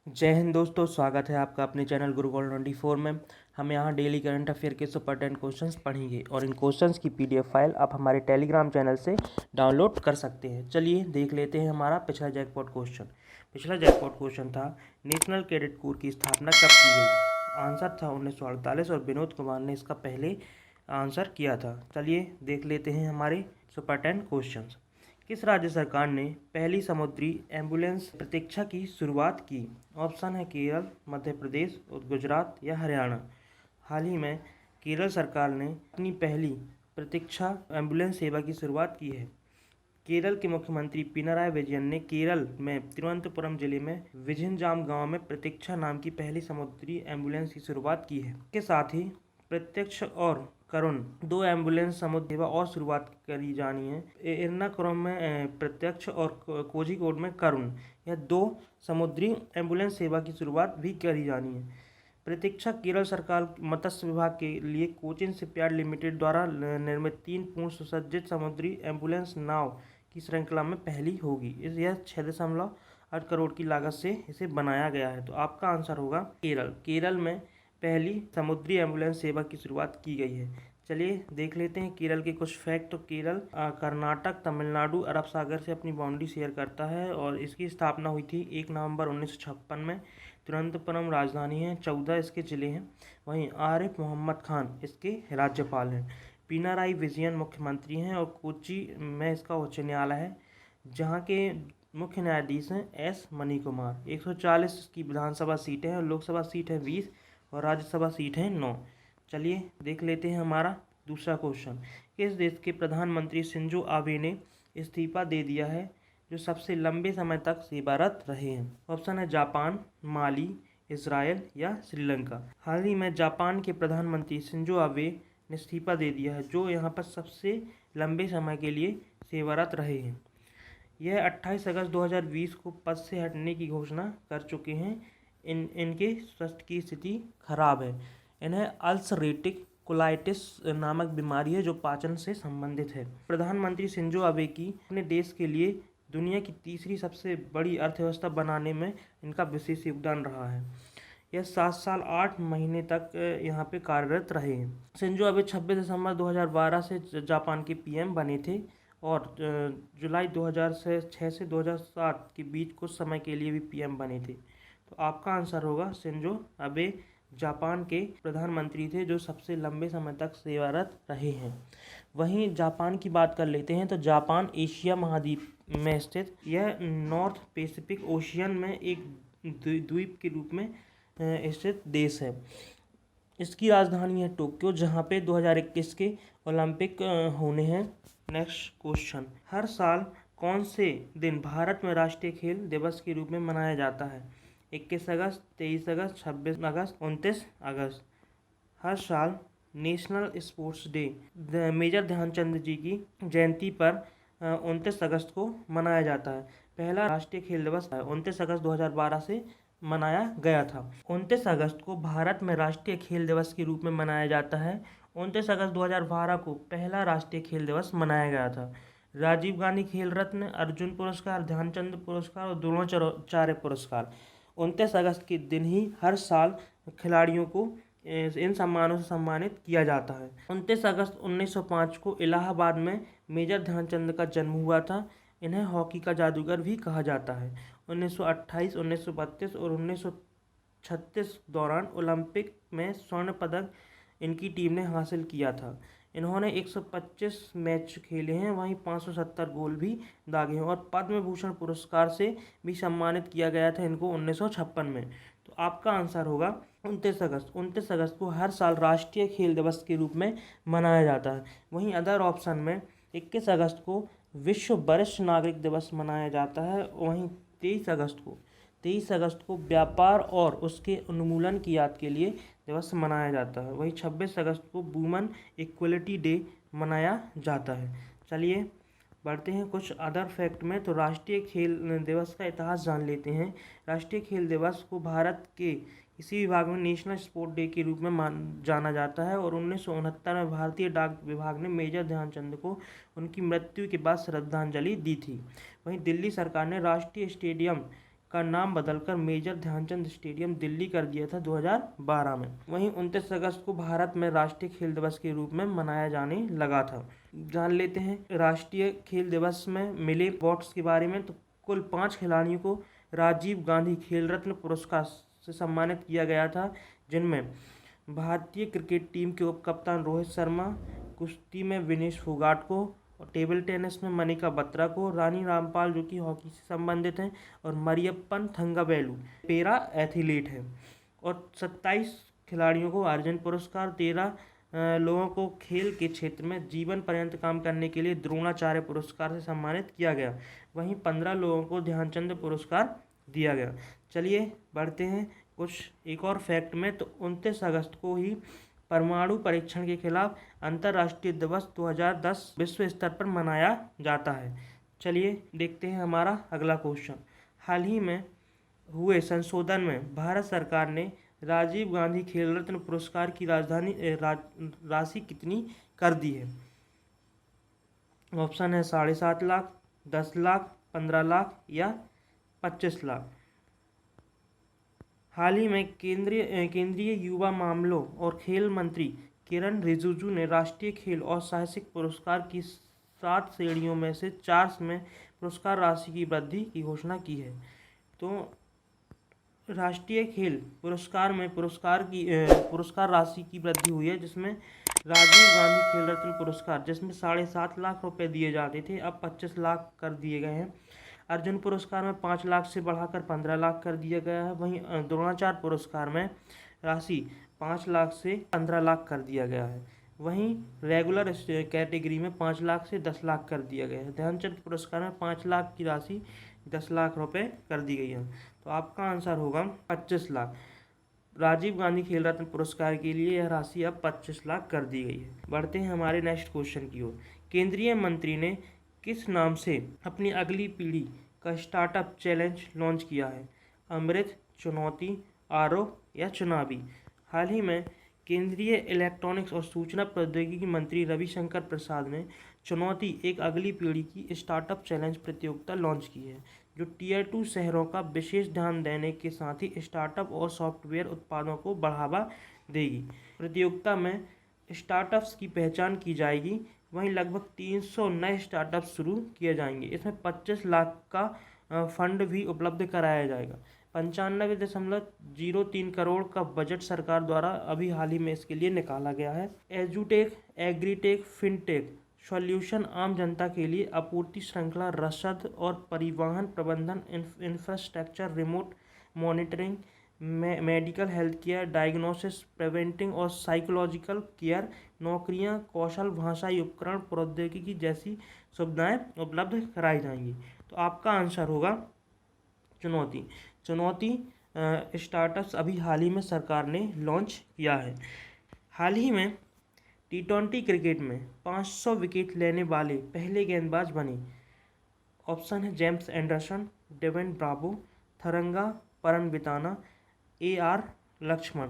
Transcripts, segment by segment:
जय हिंद दोस्तों, स्वागत है आपका अपने चैनल गुरुकुल 24 में। हम यहाँ डेली करंट अफेयर के सुपरटेंट क्वेश्चंस पढ़ेंगे और इन क्वेश्चंस की पीडीएफ फाइल आप हमारे टेलीग्राम चैनल से डाउनलोड कर सकते हैं। चलिए देख लेते हैं हमारा पिछला जैकपॉट क्वेश्चन। पिछला जैकपॉट क्वेश्चन था नेशनल कैडेट कोर की स्थापना कब की गई। आंसर था 1948 और विनोद कुमार ने इसका पहले आंसर किया था। चलिए देख लेते हैं हमारे सुपरटेंट क्वेश्चन। किस राज्य सरकार ने पहली समुद्री एम्बुलेंस प्रतीक्षा की शुरुआत की। ऑप्शन है केरल, मध्य प्रदेश, गुजरात या हरियाणा। हाल ही में केरल सरकार ने अपनी पहली प्रतीक्षा एम्बुलेंस सेवा की शुरुआत की है। केरल के मुख्यमंत्री पिनाराई विजयन ने केरल में तिरुवनंतपुरम जिले में विझिंजाम गांव में प्रतीक्षा नाम की पहली समुद्री एम्बुलेंस की शुरुआत की है। इसके साथ ही प्रत्यक्ष और करुण दो एम्बुलेंस समुद्री सेवा और शुरुआत करी जानी है। एर्नाकुलम में प्रत्यक्ष और कोझिकोड में करुण, यह दो समुद्री एम्बुलेंस सेवा की शुरुआत भी करी जानी है। प्रतीक्षा केरल सरकार मत्स्य विभाग के लिए कोचिन शिपयार्ड लिमिटेड द्वारा निर्मित 3 पूर्ण सुसज्जित समुद्री एम्बुलेंस नाव की श्रृंखला में पहली होगी। यह 6.8 करोड़ की लागत से इसे बनाया गया है। तो आपका आंसर होगा केरल। केरल में पहली समुद्री एम्बुलेंस सेवा की शुरुआत की गई है। चलिए देख लेते हैं केरल के कुछ फैक्ट। तो केरल कर्नाटक, तमिलनाडु, अरब सागर से अपनी बाउंड्री शेयर करता है और इसकी स्थापना हुई थी 1 नवंबर 1956 में। तिरुवनंतपुरम राजधानी है, 14 इसके जिले हैं। वहीं आरिफ मोहम्मद खान इसके राज्यपाल हैं। पिनाराई विजयन मुख्यमंत्री हैं और कोच्चि में इसका उच्च न्यायालय है, जहाँ के मुख्य न्यायाधीश हैं एस मनी कुमार। 140 की विधानसभा सीटें हैं और लोकसभा सीट है 20 और राज्यसभा सीट है 9। चलिए देख लेते हैं हमारा दूसरा क्वेश्चन। किस देश के प्रधानमंत्री शिंजो आबे ने इस्तीफा दे दिया है, जो सबसे लंबे समय तक सेवारत रहे हैं। ऑप्शन है जापान, माली, इजराइल या श्रीलंका। हाल ही में जापान के प्रधानमंत्री शिंजो आबे ने इस्तीफा दे दिया है, जो यहाँ पर सबसे लंबे समय के लिए सेवारत रहे हैं। यह 28 अगस्त 2020 को पद से हटने की घोषणा कर चुके हैं। इनके स्वास्थ्य की स्थिति खराब है। इन्हें अल्सरेटिक कोलाइटिस नामक बीमारी है, जो पाचन से संबंधित है। प्रधानमंत्री शिंजो आबे की अपने देश के लिए दुनिया की तीसरी सबसे बड़ी अर्थव्यवस्था बनाने में इनका विशेष योगदान रहा है। यह 7 साल 8 महीने तक यहाँ पे कार्यरत रहे हैं। शिंजो आबे 26 दिसंबर 2012 से जापान के पीएम बने थे और जुलाई 2006 से 2007 के बीच कुछ समय के लिए भी पीएम बने थे। तो आपका आंसर होगा शिंजो आबे जापान के प्रधानमंत्री थे, जो सबसे लंबे समय तक सेवारत रहे हैं। वहीं जापान की बात कर लेते हैं। तो जापान एशिया महाद्वीप में स्थित यह नॉर्थ पैसिफिक ओशियन में एक द्वीप के रूप में स्थित देश है। इसकी राजधानी है टोक्यो, जहाँ पे 2021 के ओलंपिक होने हैं। Next question. हर साल कौन से दिन भारत में राष्ट्रीय खेल दिवस के रूप में मनाया जाता है। 21 अगस्त, 23 अगस्त, 26 अगस्त, 29 अगस्त। हर साल national sports day major Dhyanchand ji की जयंती पर 29 अगस्त को मनाया जाता है। पहला राष्ट्रीय खेल दिवस 29 अगस्त 2012 से मनाया गया था। 29 अगस्त को भारत में राष्ट्रीय खेल दिवस के रूप में मनाया जाता है। 29 अगस्त 2012 को पहला राष्ट्रीय खेल दिवस मनाया गया था। राजीव गांधी खेल रत्न, अर्जुन पुरस्कार, ध्यानचंद पुरस्कार और द्रोणाचार्य पुरस्कार 29 अगस्त के दिन ही हर साल खिलाड़ियों को इन सम्मानों से सम्मानित किया जाता है। 29 अगस्त 1905 को इलाहाबाद में मेजर ध्यानचंद का जन्म हुआ था। इन्हें हॉकी का जादूगर भी कहा जाता है। 1928, 1932 और 1936 दौरान ओलंपिक में स्वर्ण पदक इनकी टीम ने हासिल किया था। इन्होंने 125 मैच खेले हैं, वहीं 570 गोल भी दागे हैं और पद्म भूषण पुरस्कार से भी सम्मानित किया गया था इनको 1956 में। तो आपका आंसर होगा 29 अगस्त। 29 अगस्त को हर साल राष्ट्रीय खेल दिवस के रूप में मनाया जाता है। वहीं अदर ऑप्शन में 21 अगस्त को विश्व वरिष्ठ नागरिक दिवस मनाया जाता है। वहीं 23 अगस्त को व्यापार और उसके उन्मूलन की याद के लिए दिवस मनाया जाता है। वहीं 26 अगस्त को वुमेन इक्वलिटी डे मनाया जाता है। चलिए बढ़ते हैं कुछ अदर फैक्ट में। तो राष्ट्रीय खेल दिवस का इतिहास जान लेते हैं। राष्ट्रीय खेल दिवस को भारत के किसी विभाग में नेशनल स्पोर्ट डे के रूप में जाना जाता है और 1969 में भारतीय डाक विभाग ने मेजर ध्यानचंद को उनकी मृत्यु के बाद श्रद्धांजलि दी थी। वहीं दिल्ली सरकार ने राष्ट्रीय स्टेडियम का नाम बदलकर मेजर ध्यानचंद स्टेडियम दिल्ली कर दिया था 2012 में। वहीं 29 अगस्त को भारत में राष्ट्रीय खेल दिवस के रूप में मनाया जाने लगा था। जान लेते हैं राष्ट्रीय खेल दिवस में मिले अवार्ड्स के बारे में। तो कुल 5 खिलाड़ियों को राजीव गांधी खेल रत्न पुरस्कार से सम्मानित किया गया था, जिनमें भारतीय क्रिकेट टीम के उप कप्तान रोहित शर्मा, कुश्ती में विनेश फोगाट को, और टेबल टेनिस में मनिका बत्रा को, रानी रामपाल जो कि हॉकी से संबंधित हैं, और मरियप्पन थंगावेलु पैरा एथलीट हैं। और 27 खिलाड़ियों को अर्जुन पुरस्कार, 13 लोगों को खेल के क्षेत्र में जीवन पर्यंत काम करने के लिए द्रोणाचार्य पुरस्कार से सम्मानित किया गया। वहीं 15 लोगों को ध्यानचंद पुरस्कार दिया गया। चलिए बढ़ते हैं कुछ एक और फैक्ट में। तो 29 अगस्त को ही परमाणु परीक्षण के खिलाफ अंतर्राष्ट्रीय दिवस 2010 विश्व स्तर पर मनाया जाता है। चलिए देखते हैं हमारा अगला क्वेश्चन। हाल ही में हुए संशोधन में भारत सरकार ने राजीव गांधी खेल रत्न पुरस्कार की राशि कितनी कर दी है? ऑप्शन है 7.5 लाख, 10 लाख, 15 लाख या 25 लाख। हाल ही में केंद्रीय युवा मामलों और खेल मंत्री किरण रिजिजू ने राष्ट्रीय खेल और साहसिक पुरस्कार की 7 श्रेणियों में से 4 में पुरस्कार राशि की वृद्धि की घोषणा की है। तो राष्ट्रीय खेल पुरस्कार में पुरस्कार राशि की वृद्धि हुई है, जिसमें राजीव गांधी खेल रत्न पुरस्कार जिसमें 7.5 लाख रुपए दिए जाते थे, अब 25 लाख कर दिए गए हैं। अर्जुन पुरस्कार में 5 लाख से बढ़ाकर 15 लाख कर दिया गया है। वहीं द्रोणाचार्य पुरस्कार में राशि 5 लाख से 15 लाख कर दिया गया है। वहीं रेगुलर कैटेगरी में 5 लाख से 10 लाख कर दिया गया है। ध्यानचंद पुरस्कार में 5 लाख की राशि 10 लाख रुपए कर दी गई है। तो आपका आंसर होगा 25 लाख। राजीव गांधी खेल रत्न पुरस्कार के लिए यह राशि अब 25 लाख कर दी गई है। बढ़ते हैं हमारे नेक्स्ट क्वेश्चन की ओर। केंद्रीय मंत्री ने किस नाम से अपनी अगली पीढ़ी का स्टार्टअप चैलेंज लॉन्च किया है? अमृत, चुनौती, आरोह या चुनावी? हाल ही में केंद्रीय इलेक्ट्रॉनिक्स और सूचना प्रौद्योगिकी मंत्री रविशंकर प्रसाद ने चुनौती एक अगली पीढ़ी की स्टार्टअप चैलेंज प्रतियोगिता लॉन्च की है, जो Tier 2 शहरों का विशेष ध्यान देने के साथ ही स्टार्टअप और सॉफ्टवेयर उत्पादों को बढ़ावा देगी। प्रतियोगिता में स्टार्टअप्स की पहचान की जाएगी। वहीं लगभग 300 नए स्टार्टअप्स शुरू किए जाएंगे। इसमें 25 लाख का फंड भी उपलब्ध कराया जाएगा। 95.03 करोड़ का बजट सरकार द्वारा अभी हाल ही में इसके लिए निकाला गया है। एजुटेक, एग्रीटेक, फिनटेक सॉल्यूशन आम जनता के लिए आपूर्ति श्रृंखला, रसद और परिवहन प्रबंधन, infrastructure, remote monitoring, medical health care, diagnosis, preventing और साइकोलॉजिकल केयर, नौकरियां, कौशल, भाषाई उपकरण, प्रौद्योगिकी जैसी सुविधाएं उपलब्ध कराई जाएंगी। तो आपका आंसर होगा चुनौती। चुनौती स्टार्टअप्स अभी हाल ही में सरकार ने लॉन्च किया है। हाल ही में T20 क्रिकेट में 500 विकेट लेने वाले पहले गेंदबाज बने। ऑप्शन है James Anderson, Devin Bravo, Tharanga Paranavitana, AR Laxman.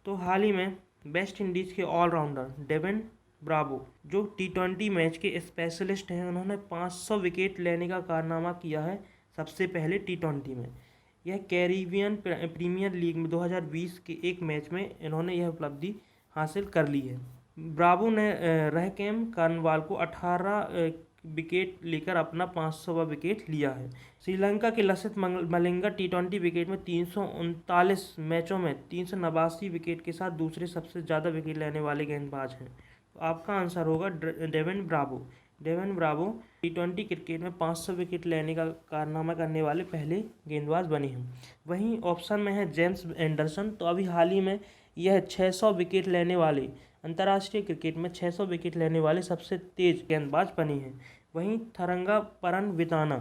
तो हाल ही में वेस्ट इंडीज़ के ऑलराउंडर डेविन ब्रावो जो T20 मैच के स्पेशलिस्ट हैं, उन्होंने 500 विकेट लेने का कारनामा किया है सबसे पहले T20 में। यह कैरिबियन प्रीमियर लीग में 2020 के एक मैच में इन्होंने यह उपलब्धि हासिल कर ली है। ब्रावो ने रहकेम कार्नवाल को 18 विकेट लेकर अपना 500वां विकेट लिया है। श्रीलंका के लसित मलिंगा T20 विकेट में 339 मैचों में 389 विकेट के साथ दूसरे सबसे ज़्यादा विकेट लेने वाले गेंदबाज हैं। तो आपका आंसर होगा Dwayne Bravo. Dwayne Bravo T20 cricket में 500 विकेट लेने का कारनामा करने वाले पहले गेंदबाज बने हैं। वहीं ऑप्शन में है जेम्स एंडरसन। तो अभी हाल ही में यह 600 विकेट लेने वाले अंतर्राष्ट्रीय क्रिकेट में 600 विकेट लेने वाले सबसे तेज गेंदबाज बने हैं। वहीं थरंगा परनविताना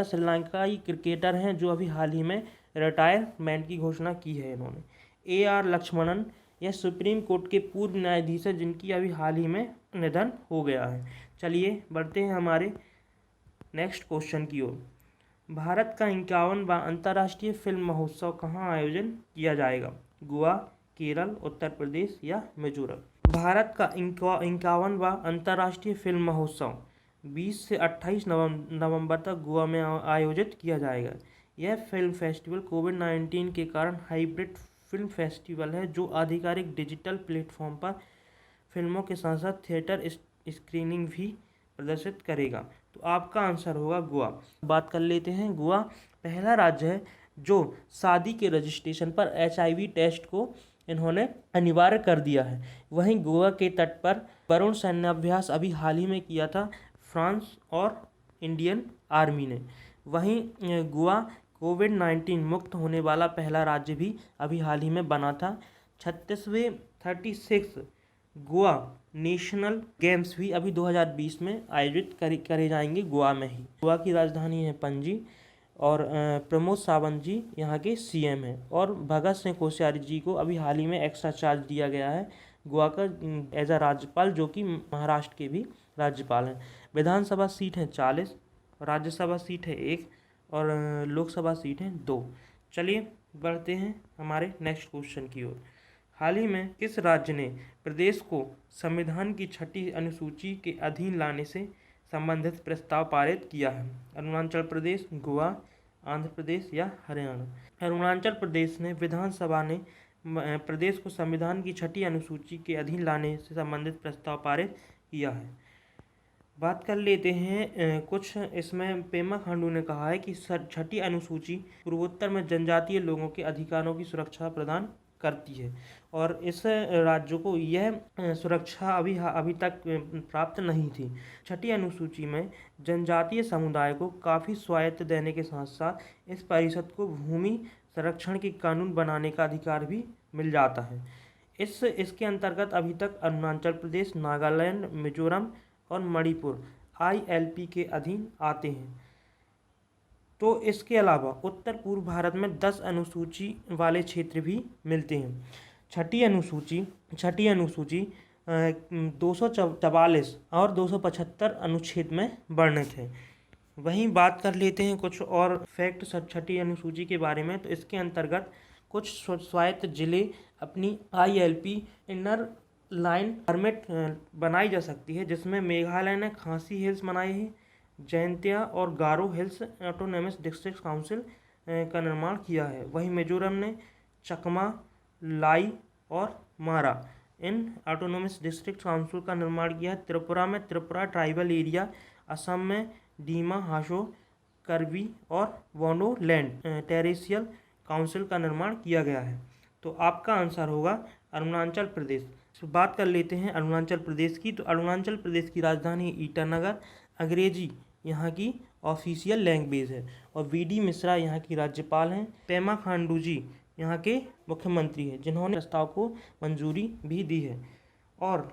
श्रीलंकाई क्रिकेटर हैं जो अभी हाल ही में रिटायरमेंट की घोषणा की है इन्होंने। AR लक्ष्मणन यह सुप्रीम कोर्ट के पूर्व न्यायाधीश हैं जिनकी अभी हाल ही में निधन हो गया है। चलिए बढ़ते हैं हमारे नेक्स्ट क्वेश्चन की ओर। भारत का 51वां अंतर्राष्ट्रीय फिल्म महोत्सव कहाँ आयोजन किया जाएगा? गोवा, केरल, उत्तर प्रदेश या मिजोरम? भारत का 51वां अंतर्राष्ट्रीय फिल्म महोत्सव 20 से 28 नवंबर तक गोवा में आयोजित किया जाएगा। यह फिल्म फेस्टिवल कोविड-19 के कारण हाइब्रिड फिल्म फेस्टिवल है जो आधिकारिक डिजिटल प्लेटफॉर्म पर फिल्मों के साथ साथ थिएटर स्क्रीनिंग भी प्रदर्शित करेगा। तो आपका आंसर होगा गोवा। बात कर लेते हैं, गोवा पहला राज्य है जो शादी के रजिस्ट्रेशन पर HIV टेस्ट को इन्होंने अनिवार्य कर दिया है। वहीं गोवा के तट पर वरुण सैन्याभ्यास अभी हाल ही में किया था फ्रांस और इंडियन आर्मी ने। वहीं गोवा कोविड-19 मुक्त होने वाला पहला राज्य भी अभी हाल ही में बना था। 36 गोवा नेशनल गेम्स भी अभी 2020 में आयोजित करे जाएंगे गोवा में ही। गोवा की राजधानी है पणजी और प्रमोद सावंत जी यहाँ के CM हैं और भगत सिंह कोश्यारी जी को अभी हाल ही में एक्स्ट्रा चार्ज दिया गया है गोवा का एज अ राज्यपाल, जो कि महाराष्ट्र के भी राज्यपाल हैं। विधानसभा सीट है 40, राज्यसभा सीट है 1 और लोकसभा सीट है 2। चलिए बढ़ते हैं हमारे नेक्स्ट क्वेश्चन की ओर। हाल ही में किस राज्य ने प्रदेश को संविधान की 6ठी अनुसूची के अधीन लाने से संबंधित प्रस्ताव पारित किया है? अरुणाचल प्रदेश, गोवा, आंध्र प्रदेश या हरियाणा? अरुणाचल प्रदेश ने विधानसभा ने प्रदेश को संविधान की 6ठी अनुसूची के अधीन लाने से संबंधित प्रस्ताव पारित किया है। बात कर लेते हैं कुछ इसमें पेमा खांडू ने कहा है कि 6ठी अनुसूची पूर्वोत्तर में जनजातीय लोगों के अधिकारों की सुरक्षा प्रदान करती है और इस राज्य को यह सुरक्षा अभी तक प्राप्त नहीं थी। 6ठी अनुसूची में जनजातीय समुदाय को काफ़ी स्वायत्त देने के साथ साथ इस परिषद को भूमि संरक्षण के कानून बनाने का अधिकार भी मिल जाता है। इसके अंतर्गत अभी तक अरुणाचल प्रदेश, नागालैंड, मिजोरम और मणिपुर ILP के अधीन आते हैं। तो इसके अलावा उत्तर पूर्व भारत में 10 अनुसूची वाले क्षेत्र भी मिलते हैं। छठी अनुसूची 244 और 275 अनुच्छेद में वर्णित है। वहीं बात कर लेते हैं कुछ और फैक्ट 6ठी अनुसूची के बारे में। तो इसके अंतर्गत कुछ स्वायत्त जिले अपनी ILP इनर लाइन परमिट बनाई जा सकती है, जिसमें मेघालय ने खासी हिल्स बनाई है, जैंतिया और गारो हिल्स ऑटोनॉमस डिस्ट्रिक्ट काउंसिल का निर्माण किया है। वहीं मिजोरम ने चकमा, लाई और मारा इन ऑटोनॉमस डिस्ट्रिक्ट काउंसिल का निर्माण किया है। त्रिपुरा में त्रिपुरा ट्राइबल एरिया, असम में डीमा हासो, करबी और बोडोलैंड टेरिटोरियल काउंसिल का निर्माण किया गया है। तो आपका आंसर होगा अरुणाचल प्रदेश। तो बात कर लेते हैं अरुणाचल प्रदेश की। तो अरुणाचल प्रदेश की राजधानी ईटानगर, अंग्रेजी यहाँ की ऑफिशियल लैंग्वेज है और VD मिश्रा यहाँ की राज्यपाल हैं। पेमा खांडू जी यहाँ के मुख्यमंत्री हैं, जिन्होंने प्रस्ताव को मंजूरी भी दी है। और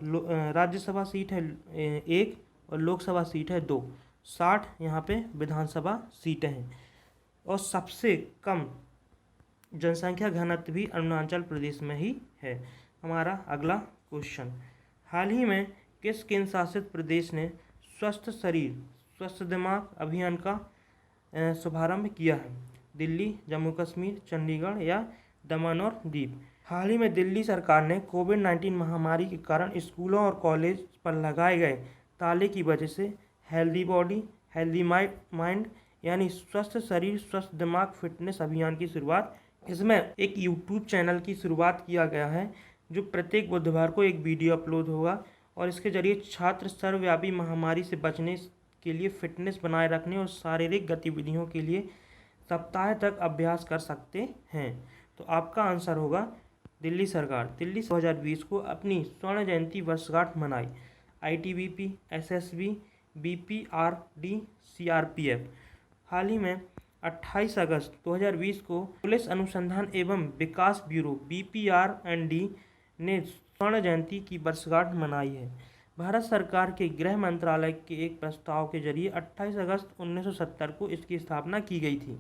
राज्यसभा सीट है 1 और लोकसभा सीट है 2। 60 यहाँ पे विधानसभा सीटें हैं और सबसे कम जनसंख्या घनत्व भी अरुणाचल प्रदेश में ही है। हमारा अगला क्वेश्चन, हाल ही में किस केंद्र शासित प्रदेश ने स्वस्थ शरीर स्वस्थ दिमाग अभियान का शुभारंभ किया है? दिल्ली, जम्मू कश्मीर, चंडीगढ़ या दमन और दीव? हाल ही में दिल्ली सरकार ने कोविड-19 महामारी के कारण स्कूलों और कॉलेज पर लगाए गए ताले की वजह से हेल्दी बॉडी हेल्दी माइंड यानी स्वस्थ शरीर स्वस्थ दिमाग फिटनेस अभियान की शुरुआत, इसमें एक यूट्यूब चैनल की शुरुआत किया गया है जो प्रत्येक बुधवार को एक वीडियो अपलोड होगा और इसके जरिए छात्र सर्वव्यापी महामारी से बचने के लिए फिटनेस बनाए रखने और शारीरिक गतिविधियों के लिए सप्ताह तक अभ्यास कर सकते हैं। तो आपका आंसर होगा दिल्ली सरकार। दिल्ली 2020 को अपनी स्वर्ण जयंती वर्षगांठ मनाई। ITBP, SSB, BPRD, CRPF। हाल ही में 28 अगस्त 2020 को पुलिस अनुसंधान एवं विकास ब्यूरो BPR&D ने स्वर्ण जयंती की वर्षगांठ मनाई है। भारत सरकार के गृह मंत्रालय के एक प्रस्ताव के जरिए 28 अगस्त 1970 को इसकी स्थापना की गई थी।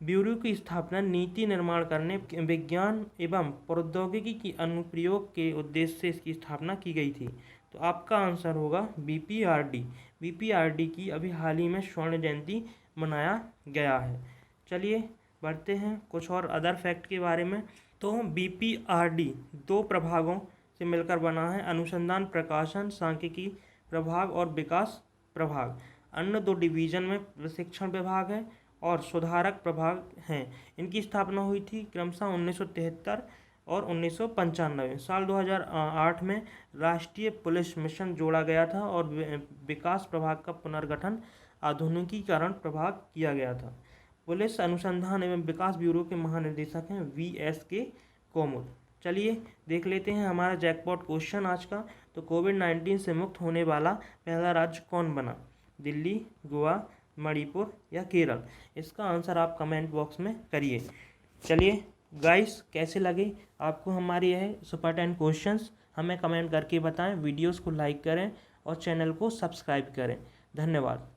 ब्यूरो की स्थापना नीति निर्माण करने, विज्ञान एवं प्रौद्योगिकी की अनुप्रयोग के उद्देश्य से इसकी स्थापना की गई थी। तो आपका आंसर होगा BPRD। BPRD की अभी हाल ही में स्वर्ण जयंती मनाया गया है। चलिए बढ़ते हैं कुछ और अदर फैक्ट के बारे में। तो BPRD 2 प्रभागों से मिलकर बना है, अनुसंधान, प्रकाशन, सांख्यिकी प्रभाग और विकास प्रभाग। अन्य 2 डिवीजन में प्रशिक्षण विभाग है और सुधारक प्रभाग हैं। इनकी स्थापना हुई थी क्रमशः 1973 और 1995। साल 2008 में राष्ट्रीय पुलिस मिशन जोड़ा गया था और विकास प्रभाग का पुनर्गठन आधुनिकीकरण प्रभाग किया गया था। पुलिस अनुसंधान एवं विकास ब्यूरो के महानिदेशक हैं VSK कोमुद। चलिए देख लेते हैं हमारा जैकपॉट क्वेश्चन आज का। तो कोविड-19 से मुक्त होने वाला पहला राज्य कौन बना? दिल्ली, गोवा, मणिपुर या केरल? इसका आंसर आप कमेंट बॉक्स में करिए। चलिए गाइस, कैसे लगे आपको हमारे यह सुपर 10 क्वेश्चंस? हमें कमेंट करके बताएं। वीडियोस को लाइक करें और चैनल को सब्सक्राइब करें। धन्यवाद।